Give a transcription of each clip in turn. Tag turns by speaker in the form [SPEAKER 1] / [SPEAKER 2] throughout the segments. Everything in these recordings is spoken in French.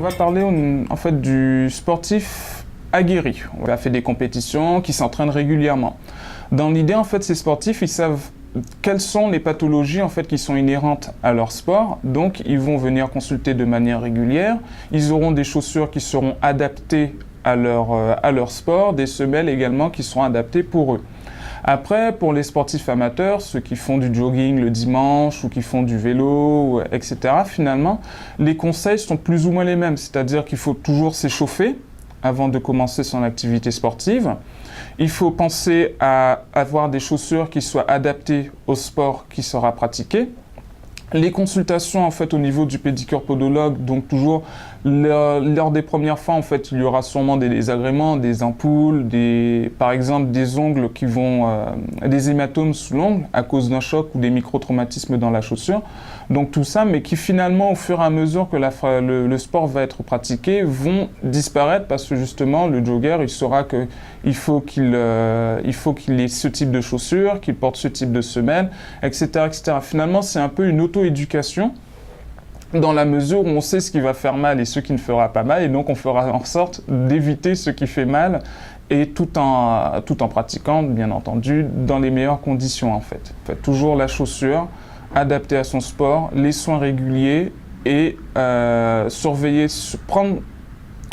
[SPEAKER 1] va parler en fait du sportif aguerri. On a fait des compétitions, qui s'entraînent régulièrement. Dans l'idée, en fait, ces sportifs, ils savent quelles sont les pathologies en fait qui sont inhérentes à leur sport. Donc, ils vont venir consulter de manière régulière. Ils auront des chaussures qui seront adaptées à leur sport, des semelles également qui seront adaptées pour eux. Après, pour les sportifs amateurs, ceux qui font du jogging le dimanche ou qui font du vélo, etc., finalement, les conseils sont plus ou moins les mêmes. C'est-à-dire qu'il faut toujours s'échauffer avant de commencer son activité sportive. Il faut penser à avoir des chaussures qui soient adaptées au sport qui sera pratiqué. Les consultations en fait au niveau du pédicure podologue, donc toujours lors des premières fois en fait il y aura sûrement des désagréments, des ampoules, par exemple des ongles qui vont, des hématomes sous l'ongle à cause d'un choc ou des micro-traumatismes dans la chaussure. Donc tout ça, mais qui finalement au fur et à mesure que le sport va être pratiqué vont disparaître parce que justement le jogger il saura que il faut qu'il ait ce type de chaussures, qu'il porte ce type de semelle, etc., etc. Finalement c'est un peu une auto-éducation dans la mesure où on sait ce qui va faire mal et ce qui ne fera pas mal, et donc on fera en sorte d'éviter ce qui fait mal, et tout en pratiquant, bien entendu, dans les meilleures conditions en fait. Toujours la chaussure adaptée à son sport, les soins réguliers, et surveiller, prendre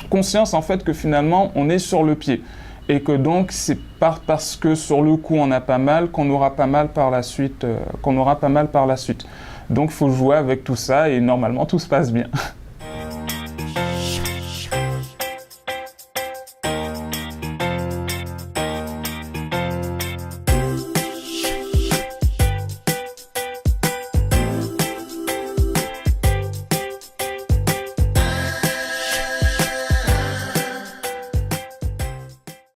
[SPEAKER 1] conscience en fait que finalement on est sur le pied. Et que donc, c'est pas parce que sur le coup on a pas mal qu'on aura pas mal par la suite. Donc, il faut jouer avec tout ça et normalement tout se passe bien.